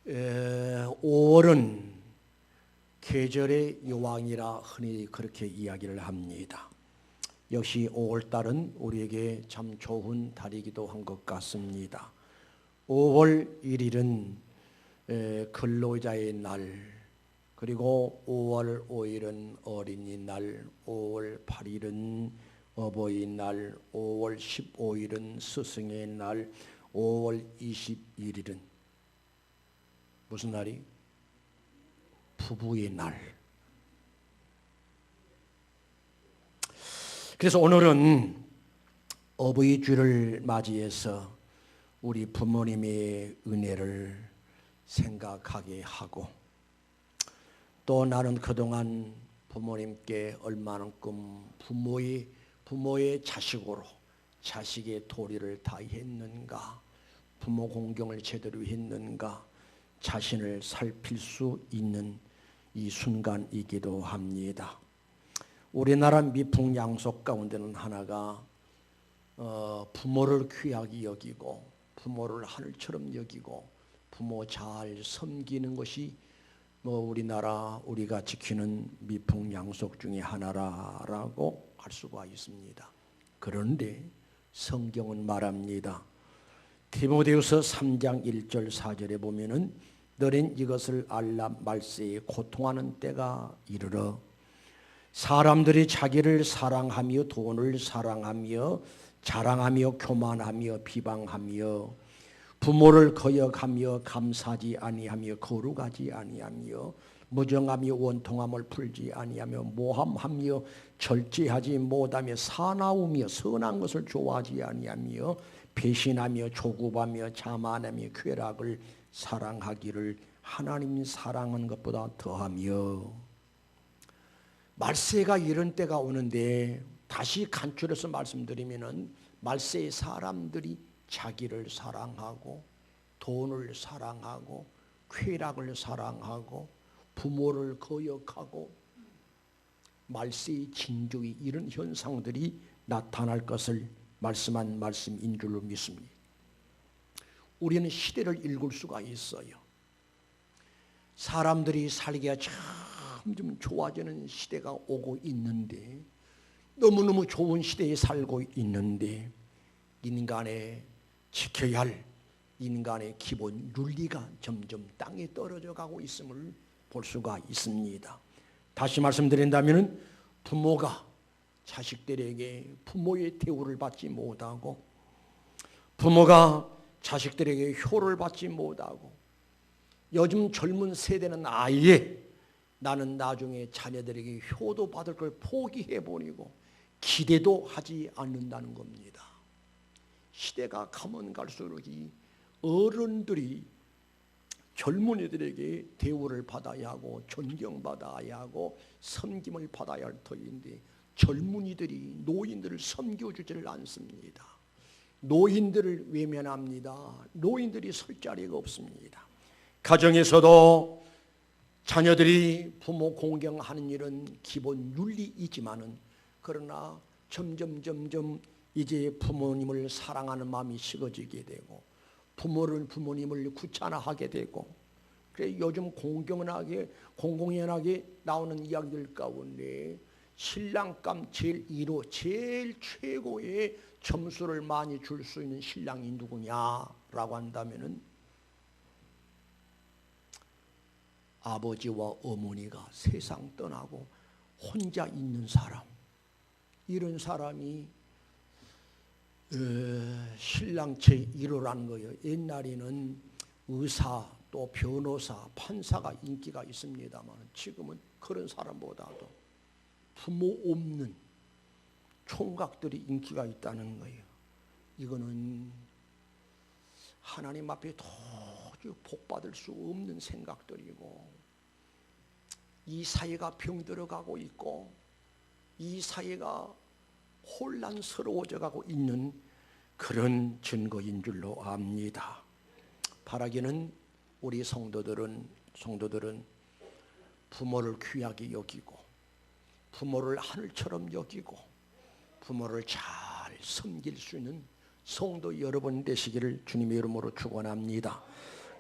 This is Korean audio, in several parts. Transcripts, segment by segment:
5월은 계절의 여왕이라 흔히 그렇게 이야기를 합니다. 역시 5월달은 우리에게 참 좋은 달이기도 한 것 같습니다. 5월 1일은 근로자의 날, 그리고 5월 5일은 어린이날, 5월 8일은 어버이날, 5월 15일은 스승의 날, 5월 21일은 무슨 날이? 부부의 날. 그래서 오늘은 어버이주를 맞이해서 우리 부모님의 은혜를 생각하게 하고, 또 나는 그동안 부모님께 얼마만큼 부모의 자식으로 자식의 도리를 다했는가, 부모 공경을 제대로 했는가, 자신을 살필 수 있는 이 순간이기도 합니다. 우리나라 미풍양속 가운데는 하나가 부모를 귀하게 여기고 부모를 하늘처럼 여기고 부모 잘 섬기는 것이 우리가 지키는 미풍양속 중에 하나라고 할 수가 있습니다. 그런데 성경은 말합니다. 디모데후서 3장 1절 4절에 보면은 너는 이것을 알라, 말세에 고통하는 때가 이르러 사람들이 자기를 사랑하며 돈을 사랑하며 자랑하며 교만하며 비방하며 부모를 거역하며 감사하지 아니하며 거룩하지 아니하며 무정하며 원통함을 풀지 아니하며 모함하며 절제하지 못하며 사나우며 선한 것을 좋아하지 아니하며 배신하며 조급하며 자만하며 쾌락을 사랑하기를 하나님 사랑하는 것보다 더하며. 말세가 이런 때가 오는데 다시 간추려서 말씀드리면은 말세의 사람들이 자기를 사랑하고 돈을 사랑하고 쾌락을 사랑하고 부모를 거역하고 말세의 징조의 이런 현상들이 나타날 것을 말씀한 말씀인 줄로 믿습니다. 우리는 시대를 읽을 수가 있어요. 사람들이 살기가 점점 좋아지는 시대가 오고 있는데, 너무너무 좋은 시대에 살고 있는데 인간의 지켜야 할 인간의 기본 윤리가 점점 땅에 떨어져 가고 있음을 볼 수가 있습니다. 다시 말씀드린다면 부모가 자식들에게 부모의 대우를 받지 못하고, 부모가 자식들에게 효를 받지 못하고, 요즘 젊은 세대는 아예 나는 나중에 자녀들에게 효도 받을 걸 포기해버리고 기대도 하지 않는다는 겁니다. 시대가 가면 갈수록 이 어른들이 젊은이들에게 대우를 받아야 하고 존경받아야 하고 섬김을 받아야 할 터인데, 젊은이들이 노인들을 섬겨주지를 않습니다. 노인들을 외면합니다. 노인들이 설 자리가 없습니다. 가정에서도 자녀들이 부모 공경하는 일은 기본 윤리이지만은, 그러나 점점 이제 부모님을 사랑하는 마음이 식어지게 되고 부모님을 귀찮아하게 되고, 그래 요즘 공공연하게 나오는 이야기들 가운데 신랑감 제일 1호 제일 최고의 점수를 많이 줄 수 있는 신랑이 누구냐라고 한다면은 아버지와 어머니가 세상 떠나고 혼자 있는 사람, 이런 사람이 신랑 제1호라는 거예요. 옛날에는 의사 또 변호사, 판사가 인기가 있습니다만 지금은 그런 사람보다도 부모 없는 총각들이 인기가 있다는 거예요. 이거는 하나님 앞에 도저히 복받을 수 없는 생각들이고, 이 사회가 병들어 가고 있고 이 사회가 혼란스러워져 가고 있는 그런 증거인 줄로 압니다. 바라기는 우리 성도들은 부모를 귀하게 여기고 부모를 하늘처럼 여기고 부모를 잘 섬길 수 있는 성도 여러분 되시기를 주님의 이름으로 축원합니다.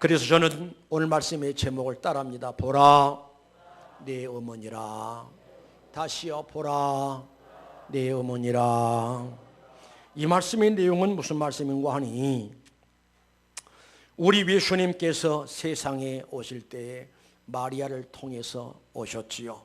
그래서 저는 오늘 말씀의 제목을 따라합니다. 보라 내 어머니라. 다시요, 보라 내 어머니라. 이 말씀의 내용은 무슨 말씀인가 하니, 우리 예수님께서 세상에 오실 때 마리아를 통해서 오셨지요.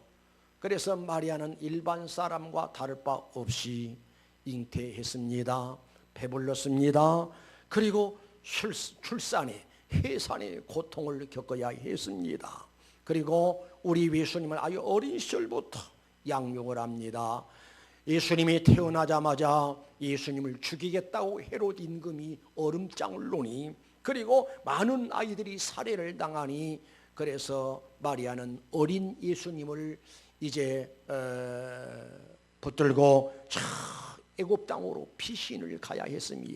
그래서 마리아는 일반 사람과 다를 바 없이 잉태했습니다. 배불렀습니다. 그리고 출산에, 해산의 고통을 겪어야 했습니다. 그리고 우리 예수님은 아주 어린 시절부터 양육을 합니다. 예수님이 태어나자마자 예수님을 죽이겠다고 헤롯 임금이 얼음장을 놓니, 그리고 많은 아이들이 살해를 당하니, 그래서 마리아는 어린 예수님을 이제 붙들고 저 애굽 땅으로 피신을 가야 했으며,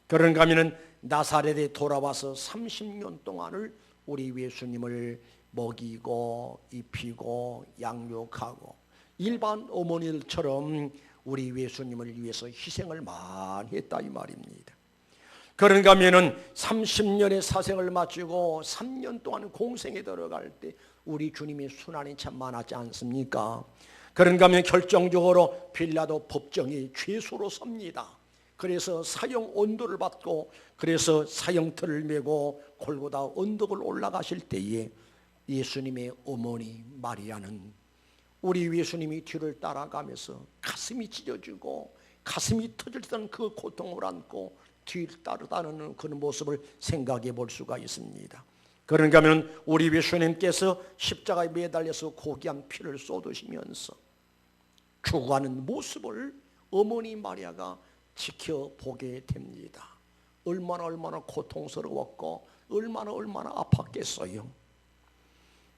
그런가 하면은 나사렛에 돌아와서 30년 동안을 우리 예수님을 먹이고 입히고 양육하고 일반 어머니들처럼 우리 예수님을 위해서 희생을 많이 했다 이 말입니다. 그런가 하면은 30년의 사생을 마치고 3년 동안 공생에 들어갈 때 우리 주님의 순환이 참 많았지 않습니까? 그런가 하면 결정적으로 빌라도 법정이 죄수로 섭니다. 그래서 사형 언도를 받고, 그래서 사형틀을 메고 골고다 언덕을 올라가실 때에 예수님의 어머니 마리아는 우리 예수님이 뒤를 따라가면서 가슴이 찢어지고 가슴이 터질 그 고통을 안고 뒤를 따르다는 그런 모습을 생각해 볼 수가 있습니다. 그런가 하면 우리 예수님께서 십자가에 매달려서 고귀한 피를 쏟으시면서 죽어가는 모습을 어머니 마리아가 지켜보게 됩니다. 얼마나 고통스러웠고 얼마나 아팠겠어요.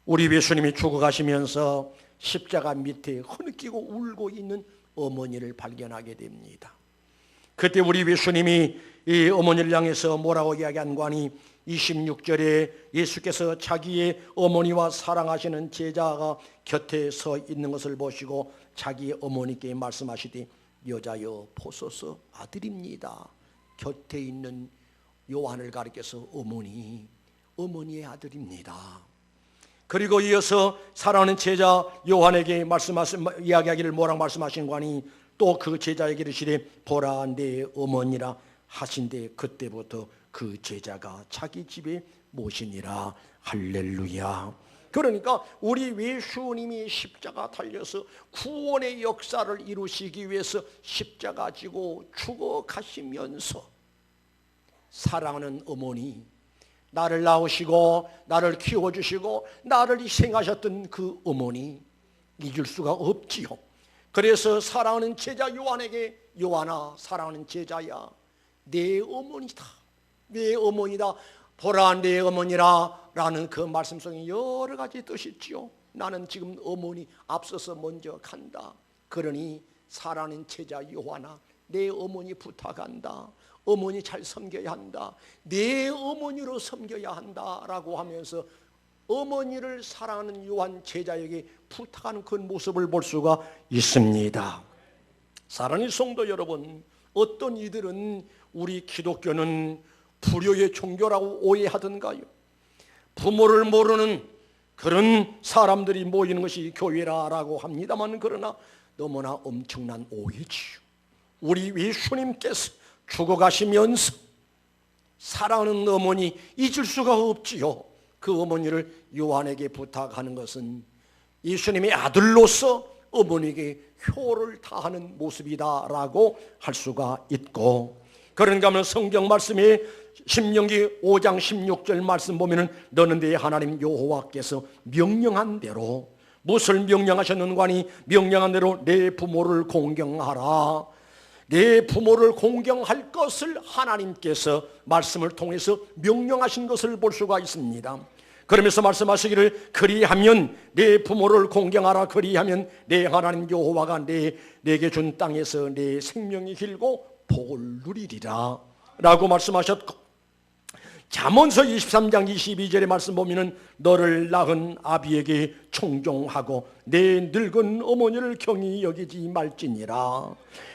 우리 예수님이 죽어가시면서 십자가 밑에 흐느끼고 울고 있는 어머니를 발견하게 됩니다. 그때 우리 예수님이 이 어머니를 향해서 뭐라고 이야기한가 하니, 26절에 예수께서 자기의 어머니와 사랑하시는 제자가 곁에 서 있는 것을 보시고 자기 어머니께 말씀하시되 여자여 보소서 아들입니다. 곁에 있는 요한을 가리켜서 어머니의 아들입니다. 그리고 이어서 사랑하는 제자 요한에게 이야기하기를 뭐라고 말씀하시는가 하니, 또 그 제자에게 이르시되 보라 내 어머니라 하신데 그때부터 그 제자가 자기 집에 모시니라. 할렐루야. 그러니까 우리 예수님이 십자가 달려서 구원의 역사를 이루시기 위해서 십자가 지고 죽어가시면서 사랑하는 어머니, 나를 낳으시고 나를 키워주시고 나를 희생하셨던 그 어머니 잊을 수가 없지요. 그래서 사랑하는 제자 요한에게 요한아, 사랑하는 제자야, 내 어머니다, 내 어머니다, 보라 내 어머니라 라는 그 말씀 속에 여러 가지 뜻이 있지요. 나는 지금 어머니 앞서서 먼저 간다. 그러니 사랑하는 제자 요한아, 내 어머니 부탁한다. 어머니 잘 섬겨야 한다. 내 어머니로 섬겨야 한다라고 하면서 어머니를 사랑하는 요한 제자에게 부탁하는 그 모습을 볼 수가 있습니다. 사랑하는 성도 여러분, 어떤 이들은 우리 기독교는 불효의 종교라고 오해하던가요? 부모를 모르는 그런 사람들이 모이는 것이 교회라고 합니다만, 그러나 너무나 엄청난 오해지요. 우리 예수님께서 죽어가시면서 사랑하는 어머니 잊을 수가 없지요. 그 어머니를 요한에게 부탁하는 것은 예수님의 아들로서 어머니에게 효를 다하는 모습이다라고 할 수가 있고, 그런가 하면 성경 말씀에 신명기 5장 16절 말씀 보면은 너는 내 하나님 여호와께서 명령한 대로, 무엇을 명령하셨는가 하니 명령한 대로 내 부모를 공경하라. 내 부모를 공경할 것을 하나님께서 말씀을 통해서 명령하신 것을 볼 수가 있습니다. 그러면서 말씀하시기를 그리하면 내 부모를 공경하라. 그리하면 내 하나님 여호와가 내게 준 땅에서 내 생명이 길고 복을 누리리라 라고 말씀하셨고, 잠언서 23장 22절의 말씀 보면은 너를 낳은 아비에게 청종하고 내 늙은 어머니를 경히 여기지 말지니라.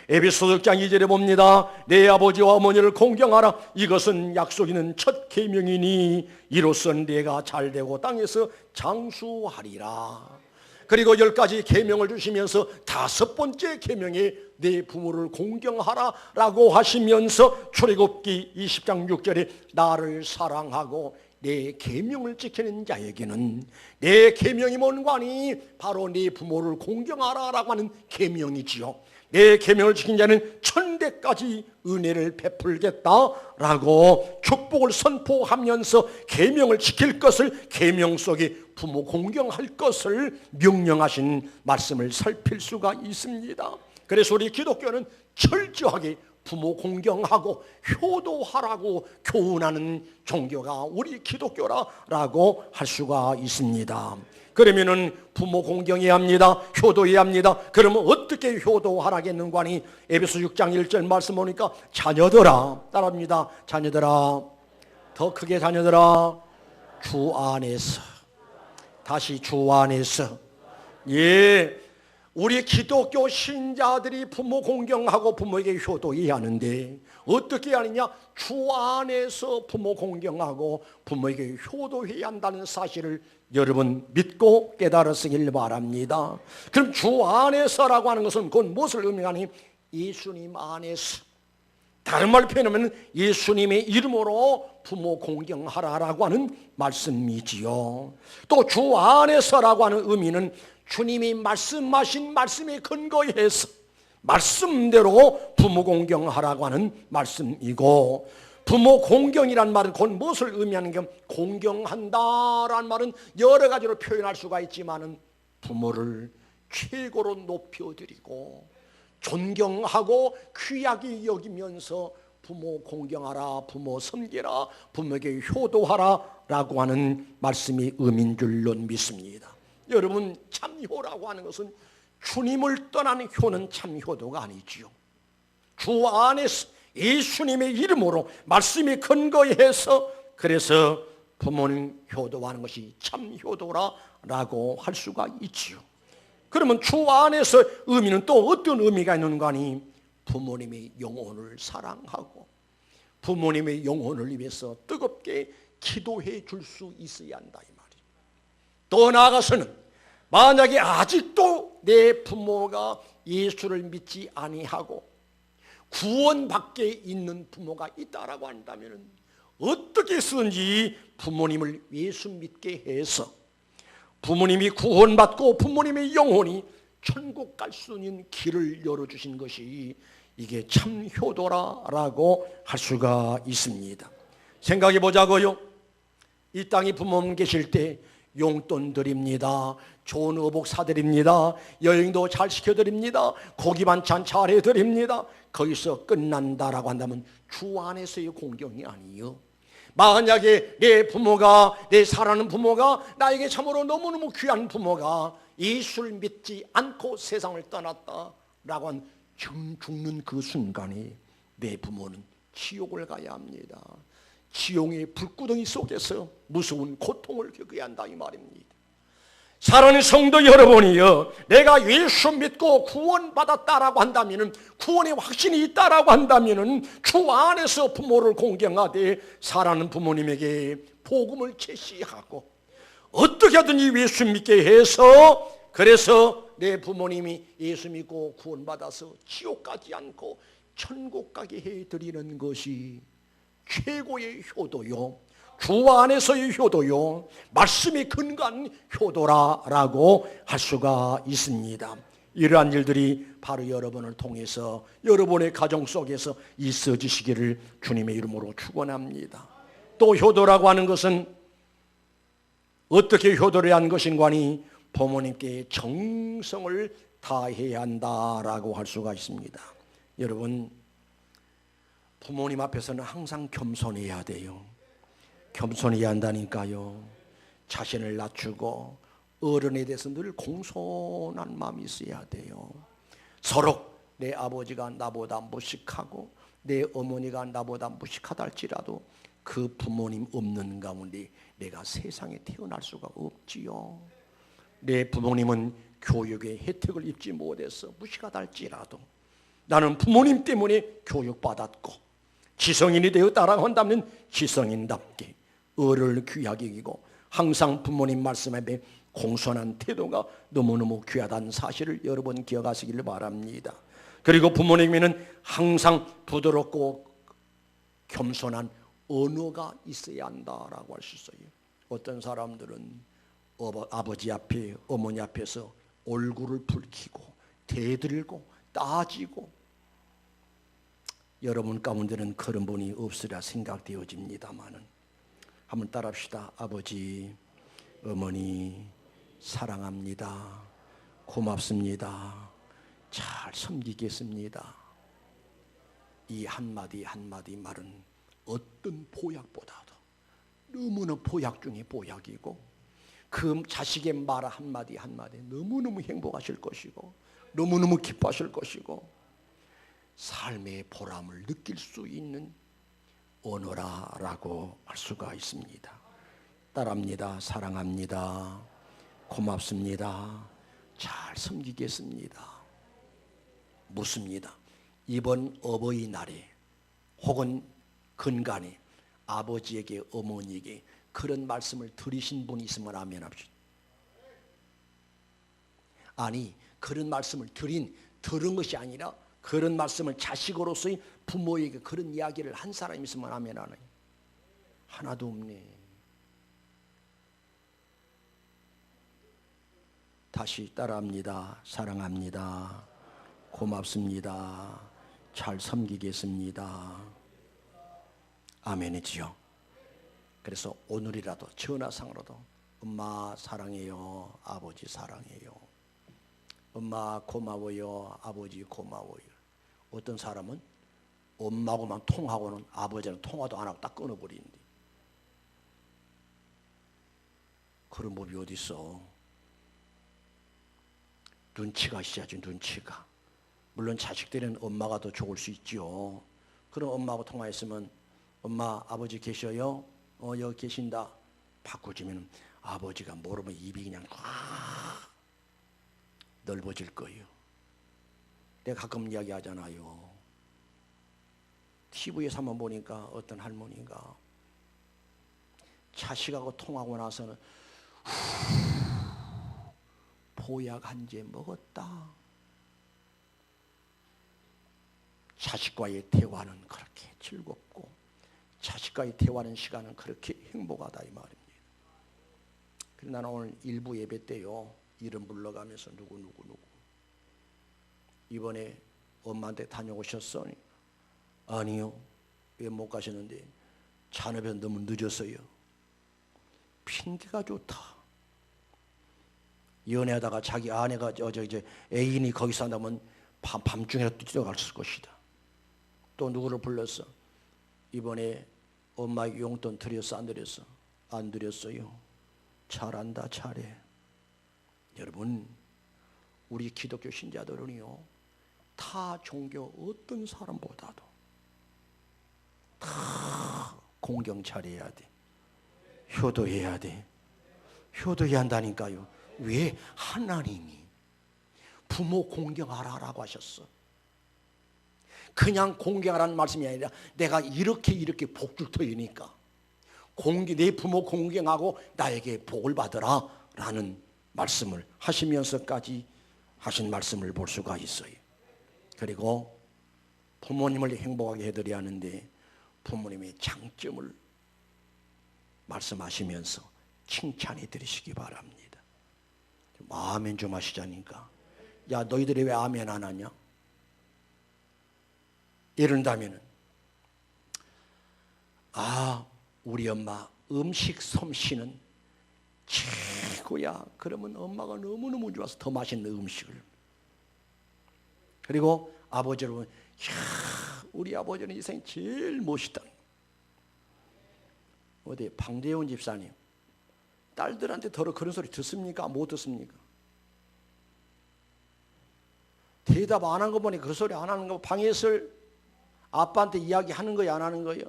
에베소서 6장 2절에 봅니다. 내 아버지와 어머니를 공경하라. 이것은 약속 있는 첫 계명이니 이로써 내가 잘되고 땅에서 장수하리라. 그리고 10가지 계명을 주시면서 5번째 계명에 내 부모를 공경하라 라고 하시면서 출애굽기 20장 6절에 나를 사랑하고 내 계명을 지키는 자에게는 내 계명이 뭔가니 바로 내 부모를 공경하라 라고 하는 계명이지요. 내 계명을 지킨 자는 천대까지 은혜를 베풀겠다라고 축복을 선포하면서 계명을 지킬 것을, 계명 속에 부모 공경할 것을 명령하신 말씀을 살필 수가 있습니다. 그래서 우리 기독교는 철저하게 부모 공경하고 효도하라고 교훈하는 종교가 우리 기독교라고 할 수가 있습니다. 그러면은 부모 공경해야 합니다. 효도해야 합니다. 그러면 어떻게 효도하라겠는가 하니 에베소 6장 1절 말씀 보니까 자녀들아, 따라합니다. 자녀들아, 더 크게 자녀들아, 주 안에서, 다시 주 안에서. 예, 우리 기독교 신자들이 부모 공경하고 부모에게 효도해야 하는데 어떻게 하느냐? 주 안에서 부모 공경하고 부모에게 효도해야 한다는 사실을 여러분 믿고 깨달으시길 바랍니다. 그럼 주 안에서라고 하는 것은 그건 무엇을 의미하니? 예수님 안에서. 다른 말로 표현하면 예수님의 이름으로 부모 공경하라라고 하는 말씀이지요. 또 주 안에서라고 하는 의미는 주님이 말씀하신 말씀에 근거해서 말씀대로 부모 공경하라고 하는 말씀이고, 부모 공경이란 말은 곧 무엇을 의미하는 게, 공경한다라는 말은 여러 가지로 표현할 수가 있지만은 부모를 최고로 높여드리고 존경하고 귀하게 여기면서 부모 공경하라, 부모 섬기라, 부모에게 효도하라 라고 하는 말씀이 의미인 줄로 믿습니다. 여러분, 참효라고 하는 것은 주님을 떠나는 효는 참효도가 아니지요. 주 안에서 예수님의 이름으로 말씀이 근거해서 그래서 부모님 효도하는 것이 참효도라고 할 수가 있지요. 그러면 주 안에서 의미는 또 어떤 의미가 있는가 하니 부모님의 영혼을 사랑하고 부모님의 영혼을 위해서 뜨겁게 기도해 줄 수 있어야 한다 이 말이에요. 또 나아가서는 만약에 아직도 내 부모가 예수를 믿지 아니하고 구원 밖에 있는 부모가 있다라고 한다면 어떻게 해서든지 부모님을 예수 믿게 해서 부모님이 구원받고 부모님의 영혼이 천국 갈 수 있는 길을 열어주신 것이 이게 참 효도라고 할 수가 있습니다. 생각해 보자고요. 이 땅에 부모님 계실 때 용돈 드립니다. 좋은 의복 사드립니다. 여행도 잘 시켜드립니다. 고기 반찬 잘 해드립니다. 거기서 끝난다라고 한다면 주 안에서의 공경이 아니요. 만약에 내 부모가, 내 사랑하는 부모가, 나에게 참으로 너무너무 귀한 부모가 예수를 믿지 않고 세상을 떠났다라고 한 죽는 그 순간에 내 부모는 지옥을 가야 합니다. 지옥의 불구덩이 속에서 무서운 고통을 겪어야 한다 이 말입니다. 사랑하는 성도 여러분이여, 내가 예수 믿고 구원받았다라고 한다면, 구원의 확신이 있다라고 한다면 주 안에서 부모를 공경하되 사랑하는 부모님에게 복음을 제시하고 어떻게 하든지 예수 믿게 해서, 그래서 내 부모님이 예수 믿고 구원받아서 지옥 가지 않고 천국 가게 해드리는 것이 최고의 효도요, 주 안에서의 효도요, 말씀이 근거한 효도라고 할 수가 있습니다. 이러한 일들이 바로 여러분을 통해서 여러분의 가정 속에서 있어지시기를 주님의 이름으로 축원합니다. 또 효도라고 하는 것은 어떻게 효도를 한 것인가 하니 부모님께 정성을 다해야 한다라고 할 수가 있습니다. 여러분, 부모님 앞에서는 항상 겸손해야 돼요. 겸손해야 한다니까요. 자신을 낮추고 어른에 대해서 늘 공손한 마음이 있어야 돼요. 서로 내 아버지가 나보다 무식하고 내 어머니가 나보다 무식하다 할지라도 그 부모님 없는 가운데 내가 세상에 태어날 수가 없지요. 내 부모님은 교육의 혜택을 입지 못해서 무시가 될지라도 나는 부모님 때문에 교육받았고 지성인이 되어 따라간다면 지성인답게 어를 귀하게 여기고 항상 부모님 말씀에 공손한 태도가 너무너무 귀하다는 사실을 여러분 기억하시길 바랍니다. 그리고 부모님에는 항상 부드럽고 겸손한 언어가 있어야 한다라고 할 수 있어요. 어떤 사람들은 아버지 앞에 어머니 앞에서 얼굴을 붉히고 대들고 따지고, 여러분 가운데는 그런 분이 없으리라 생각되어집니다만은 한번 따라합시다. 아버지, 어머니 사랑합니다. 고맙습니다. 잘 섬기겠습니다. 이 한마디 한마디 말은 어떤 보약보다도 너무나 보약 중에 보약이고, 그 자식의 말 한마디 한마디 너무너무 행복하실 것이고 너무너무 기뻐하실 것이고 삶의 보람을 느낄 수 있는 언어라고 할 수가 있습니다. 따라합니다. 사랑합니다. 고맙습니다. 잘 섬기겠습니다. 묻습니다. 이번 어버이날에 혹은 근간에 아버지에게 어머니에게 그런 말씀을 들으신 분이 있으면 아멘 합시다. 아니, 그런 말씀을 들은 것이 아니라 그런 말씀을 자식으로서의 부모에게 그런 이야기를 한 사람이 있으면 아멘 하나요? 하나도 없네. 다시 따라합니다. 사랑합니다. 고맙습니다. 잘 섬기겠습니다. 아멘이지요. 그래서 오늘이라도 전화상으로도 엄마 사랑해요. 아버지 사랑해요. 엄마 고마워요. 아버지 고마워요. 어떤 사람은 엄마하고만 통하고는 아버지랑 통화도 안 하고 딱 끊어버리는데, 그런 법이 어디 있어? 눈치가 있어야지. 눈치가. 물론 자식들은 엄마가 더 좋을 수 있지요. 그럼 엄마하고 통화했으면 엄마 아버지 계셔요? 여기 계신다. 바꾸지면 아버지가 모르면 입이 그냥 꽉 넓어질 거예요. 내가 가끔 이야기하잖아요. TV에서 한번 보니까 어떤 할머니가 자식하고 통하고 나서는 보약 한 제 먹었다. 자식과의 대화는 그렇게 즐겁고 자식과의 대화하는 시간은 그렇게 행복하다 이 말입니다. 그래서 나는 오늘 일부 예배 때요 이름 불러가면서 누구 이번에 엄마한테 다녀오셨어? 아니요. 왜 못 가셨는데? 잔업에 너무 늦었어요. 핑계가 좋다. 연애하다가 자기 아내가 애인이 거기 산다면 밤중에라도 뛰어갔을 것이다. 또 누구를 불렀어? 이번에 엄마 용돈 드렸어? 안 드렸어? 안 드렸어요. 잘한다. 잘해. 여러분, 우리 기독교 신자들은요 타 종교 어떤 사람보다도 다 공경 잘해야 돼. 효도해야 돼. 효도해야 한다니까요. 왜? 하나님이 부모 공경하라라고 하셨어. 그냥 공경하라는 말씀이 아니라 내가 이렇게 복줄 터이니까 내 부모 공경하고 나에게 복을 받으라 라는 말씀을 하시면서까지 하신 말씀을 볼 수가 있어요. 그리고 부모님을 행복하게 해드려야 하는데 부모님의 장점을 말씀하시면서 칭찬해 드리시기 바랍니다. 아멘 좀 하시자니까. 야, 너희들이 왜 아멘 안 하냐? 이런다면은 우리 엄마 음식 솜씨는 최고야. 그러면 엄마가 너무너무 좋아서 더 맛있는 음식을. 그리고 아버지로 우리 아버지는 이 세상에 제일 멋있다. 어디 방대훈 집사님 딸들한테 더러 그런 소리 듣습니까? 못 듣습니까? 대답 안 한 거 보니 그 소리 안 하는 거 방에서 아빠한테 이야기하는 거야 안 하는 거예요?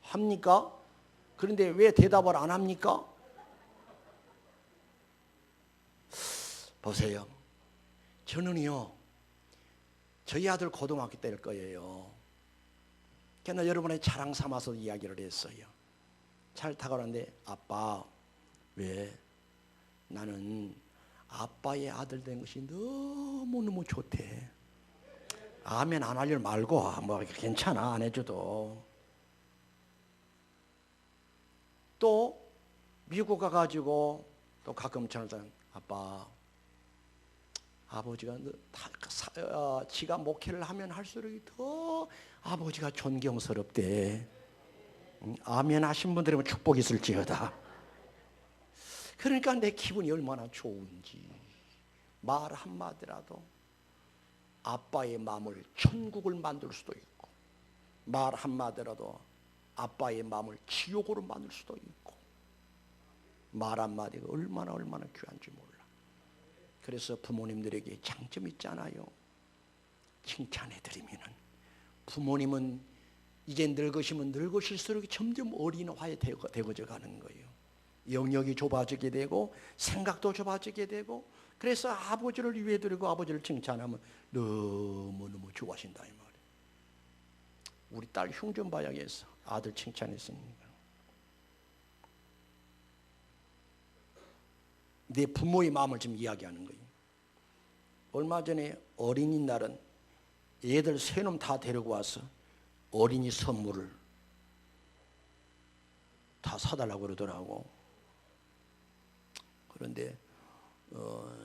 합니까? 그런데 왜 대답을 안 합니까? 보세요. 저는요, 저희 아들 고등학교 때일 거예요. 그러나 여러분의 자랑 삼아서 이야기를 했어요. 차를 타고 가는데 아빠, 왜? 나는 아빠의 아들 된 것이 너무너무 좋대. 아멘 안 하려 말고 뭐 괜찮아 안 해줘도. 또 미국 가가지고 또 가끔 저는 아빠, 아버지가 지가 목회를 하면 할수록 더 아버지가 존경스럽대. 아멘 하신 분들은 축복이 있을지어다. 그러니까 내 기분이 얼마나 좋은지. 말 한마디라도 아빠의 마음을 천국을 만들 수도 있고, 말 한마디라도 아빠의 마음을 지옥으로 만들 수도 있고, 말 한마디가 얼마나 귀한지 몰라. 그래서 부모님들에게 장점이 있잖아요. 칭찬해드리면은, 부모님은 이제 늙으시면 늙으실수록 점점 어린 화에 되어져 가는 거예요. 영역이 좁아지게 되고 생각도 좁아지게 되고, 그래서 아버지를 위해 드리고 아버지를 칭찬하면 너무너무 좋아하신다 이 말이에요. 우리 딸 흉 좀 봐야겠어. 아들 칭찬했으니까. 내 부모의 마음을 지금 이야기하는 거예요. 얼마 전에 어린이날은 애들 세 놈 다 데리고 와서 어린이 선물을 다 사달라고 그러더라고. 그런데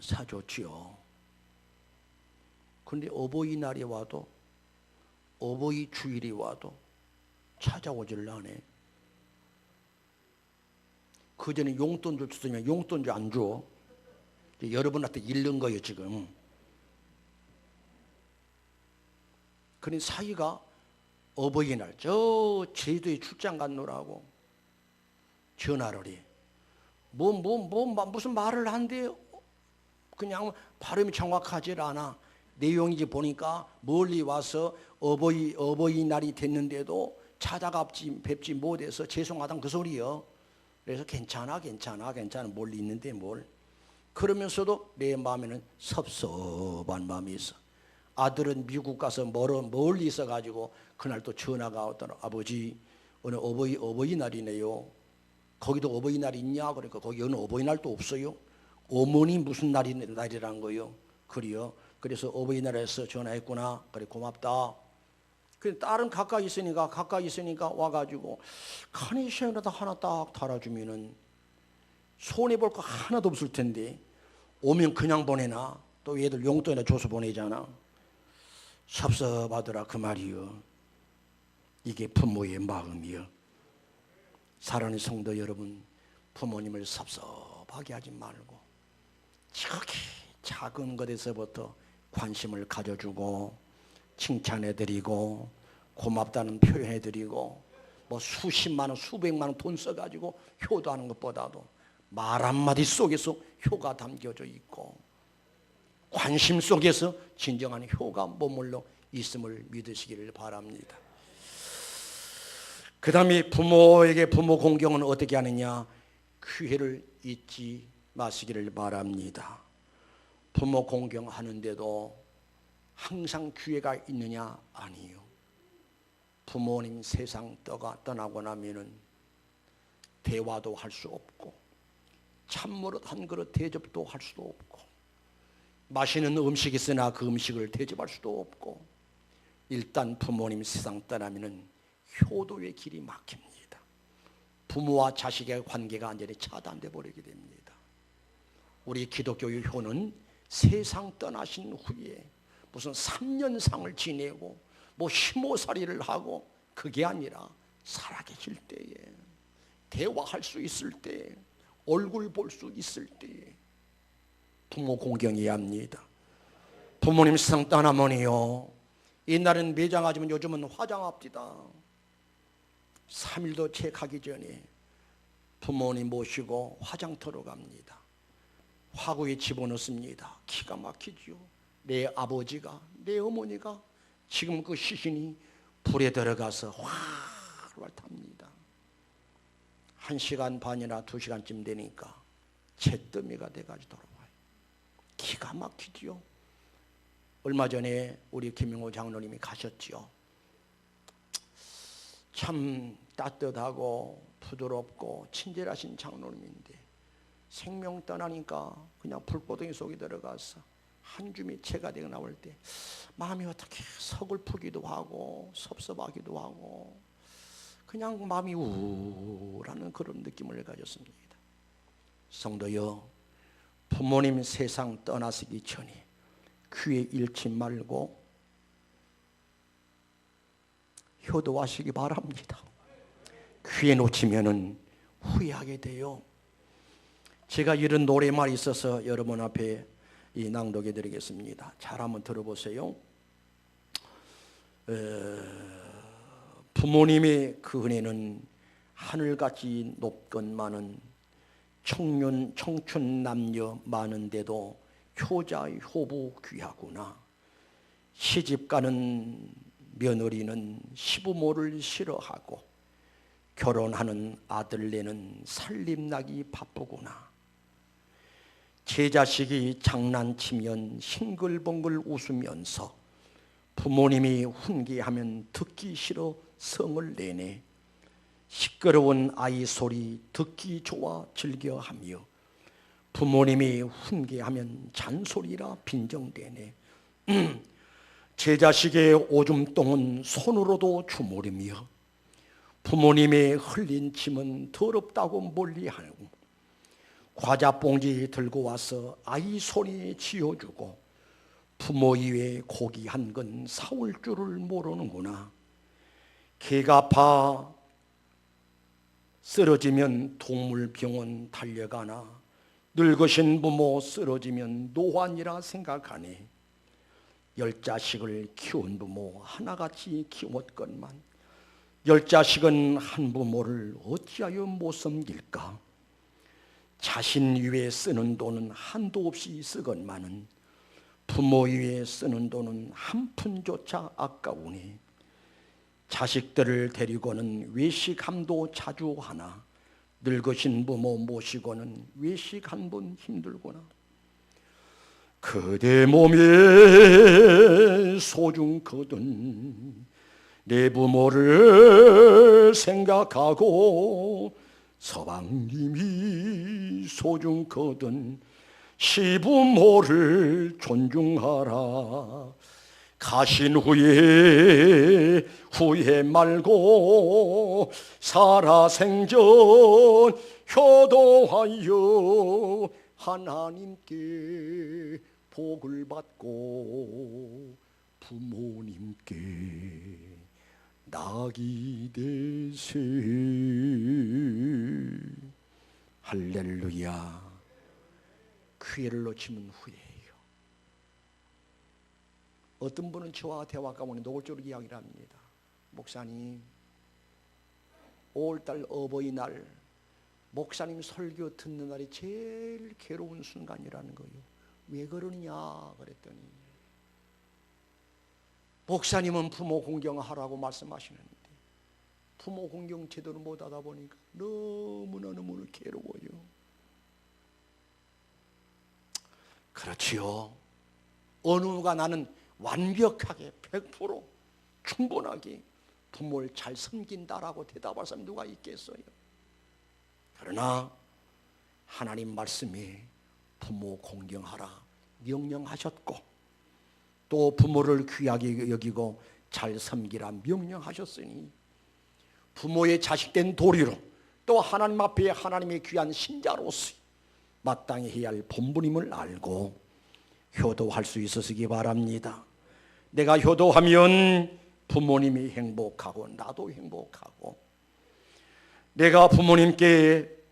사줬지요. 그런데 어버이날이 와도, 어버이 주일이 와도 찾아오질 않네. 그 전에 용돈 줄 주더니 용돈 안 줘. 여러분한테 잃는 거예요 지금. 그런 사이가 어버이날 저 제주도에 출장 갔노라고 전화를 해. 무슨 말을 한대. 그냥 발음이 정확하지 않아. 내용이지 보니까 멀리 와서 어버이날이 됐는데도 뵙지 못해서 죄송하다는 그 소리요. 그래서 괜찮아 멀리 있는데 뭘. 그러면서도 내 마음에는 섭섭한 마음이 있어. 아들은 미국 가서 멀리 있어가지고 그날 또 전화가 왔더라. 아버지 오늘 어버이날이네요. 거기도 어버이날 있냐? 그러니까 거기는 어버이날도 없어요. 어머니 무슨 날이란 거요. 그래요. 그래서 어버이날에서 전화했구나. 그래 고맙다. 그 딸은 가까이 있으니까 와가지고 카네이션이라도 하나 딱 달아주면은 손해 볼 거 하나도 없을 텐데 오면 그냥 보내나? 또 얘들 용돈이나 줘서 보내잖아. 섭섭하더라 그 말이요. 이게 부모의 마음이요. 사랑하는 성도 여러분, 부모님을 섭섭하게 하지 말고 저기 작은 것에서부터 관심을 가져주고 칭찬해드리고 고맙다는 표현해드리고, 뭐 수십만 원 수백만 원 돈 써가지고 효도하는 것보다도 말 한마디 속에서 효가 담겨져 있고 관심 속에서 진정한 효가 머물러 있음을 믿으시기를 바랍니다. 그 다음에 부모에게 부모 공경은 어떻게 하느냐? 기회를 잊지 마시기를 바랍니다. 부모 공경하는데도 항상 기회가 있느냐? 아니요. 부모님 세상 떠나고 나면은 대화도 할 수 없고 찬물을 한 그릇 대접도 할 수도 없고 맛있는 음식이 있으나 그 음식을 대접할 수도 없고, 일단 부모님 세상 떠나면은 효도의 길이 막힙니다. 부모와 자식의 관계가 완전히 차단돼 버리게 됩니다. 우리 기독교의 효는 세상 떠나신 후에 무슨 3년상을 지내고 뭐 시모살이를 하고 그게 아니라 살아계실 때에, 대화할 수 있을 때, 얼굴 볼 수 있을 때에 부모 공경해야 합니다. 부모님 세상 떠나면요, 옛날에는 매장하지만 요즘은 화장합디다. 3일도 채 가기 전에 부모님 모시고 화장터로 갑니다. 화구에 집어넣습니다. 기가 막히죠. 내 아버지가, 내 어머니가 지금 그 시신이 불에 들어가서 활활 탑니다. 1시간 반이나 2시간쯤 되니까 잿더미가 돼가지고 돌아와요. 기가 막히지요. 얼마 전에 우리 김용호 장로님이 가셨지요. 참 따뜻하고 부드럽고 친절하신 장로님인데 생명 떠나니까 그냥 불꽃덩이 속에 들어가서 한 줌이 채가 되어 나올 때 마음이 어떻게 서글프기도 하고 섭섭하기도 하고 그냥 마음이 우울하는 그런 느낌을 가졌습니다. 성도여, 부모님 세상 떠나시기 전에 귀에 잃지 말고 효도하시기 바랍니다. 귀에 놓치면은 후회하게 돼요. 제가 이런 노래말이 있어서 여러분 앞에 이 낭독해 드리겠습니다. 잘 한번 들어보세요. 부모님의 그 은혜는 하늘같이 높건만은 청춘 남녀 많은데도 효자 효부 귀하구나. 시집가는 며느리는 시부모를 싫어하고 결혼하는 아들네는 살림나기 바쁘구나. 제 자식이 장난치면 싱글벙글 웃으면서 부모님이 훈계하면 듣기 싫어 성을 내네. 시끄러운 아이 소리 듣기 좋아 즐겨하며 부모님이 훈계하면 잔소리라 빈정대네. 제 자식의 오줌똥은 손으로도 주무르며 부모님의 흘린 침은 더럽다고 멀리하고 과자봉지 들고 와서 아이 손에 쥐어주고 부모 이외에 고기 한 건 사올 줄을 모르는구나. 개가 아파 쓰러지면 동물병원 달려가나 늙으신 부모 쓰러지면 노환이라 생각하네. 10자식을 키운 부모 하나같이 키웠건만 10자식은 한 부모를 어찌하여 못 섬길까. 자신 위에 쓰는 돈은 한도 없이 쓰건만은 부모 위에 쓰는 돈은 한 푼조차 아까우니 자식들을 데리고는 외식함도 자주 하나 늙으신 부모 모시고는 외식 한 번 힘들구나. 그대 몸에 소중거든 내 부모를 생각하고 서방님이 소중거든 시부모를 존중하라. 가신 후에 후회 말고 살아생전 효도하여 하나님께 복을 받고 부모님께 낙이 되세. 할렐루야. 기회를 놓치면 후회해요. 어떤 분은 저와 대화 가운데 노골적으로 이야기를 합니다. 목사님, 5월달 어버이날 목사님 설교 듣는 날이 제일 괴로운 순간이라는 거예요. 왜 그러느냐 그랬더니 목사님은 부모 공경하라고 말씀하시는데 부모 공경 제대로 못하다 보니까 너무나 괴로워요. 그렇지요. 어느 누가 나는 완벽하게 100% 충분하게 부모를 잘 섬긴다라고 대답할 사람이 누가 있겠어요? 그러나 하나님 말씀에 부모 공경하라 명령하셨고 또 부모를 귀하게 여기고 잘 섬기라 명령하셨으니 부모의 자식된 도리로 또 하나님 앞에 하나님의 귀한 신자로서 마땅히 해야 할 본분임을 알고 효도할 수 있으시기 바랍니다. 내가 효도하면 부모님이 행복하고 나도 행복하고 내가 부모님께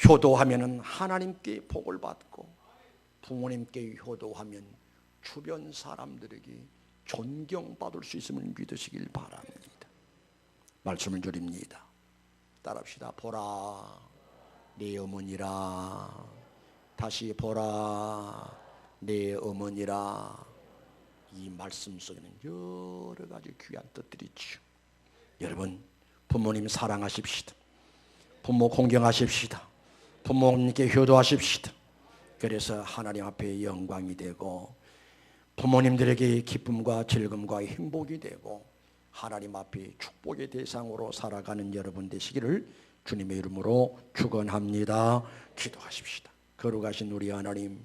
효도하면 하나님께 복을 받고 부모님께 효도하면 주변 사람들에게 존경받을 수 있음을 믿으시길 바랍니다. 말씀을 드립니다. 따라합시다. 보라 내 어머니라. 다시 보라 내 어머니라. 이 말씀 속에는 여러 가지 귀한 뜻들이 있죠. 여러분 부모님 사랑하십시다. 부모 공경하십시다. 부모님께 효도하십시다. 그래서 하나님 앞에 영광이 되고 부모님들에게 기쁨과 즐거움과 행복이 되고 하나님 앞에 축복의 대상으로 살아가는 여러분 되시기를 주님의 이름으로 축원합니다. 기도하십시다. 거룩하신 우리 하나님,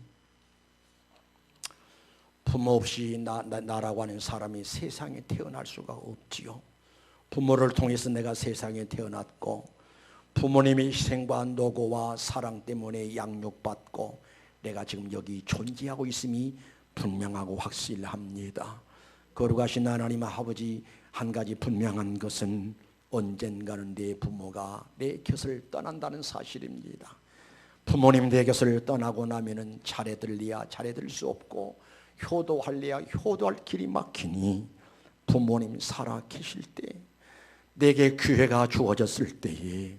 부모 없이 나라고 하는 사람이 세상에 태어날 수가 없지요. 부모를 통해서 내가 세상에 태어났고 부모님의 희생과 노고와 사랑 때문에 양육받고 내가 지금 여기 존재하고 있음이 분명하고 확실합니다. 거룩하신 하나님 아버지, 한 가지 분명한 것은 언젠가는 내 부모가 내 곁을 떠난다는 사실입니다. 부모님 내 곁을 떠나고 나면은 차례들리야 차례들 수 없고 효도할래야 효도할 길이 막히니 부모님 살아 계실 때 내게 기회가 주어졌을 때에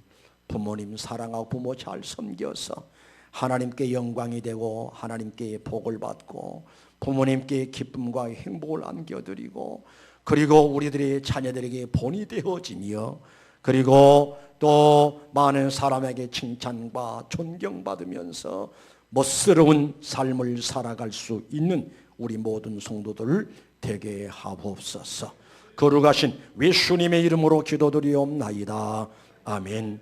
부모님 사랑하고 부모 잘 섬겨서 하나님께 영광이 되고 하나님께 복을 받고 부모님께 기쁨과 행복을 안겨드리고 그리고 우리들의 자녀들에게 본이 되어지며 그리고 또 많은 사람에게 칭찬과 존경받으면서 멋스러운 삶을 살아갈 수 있는 우리 모든 성도들 되게 하옵소서. 거룩하신 예수님의 이름으로 기도드리옵나이다. 아멘.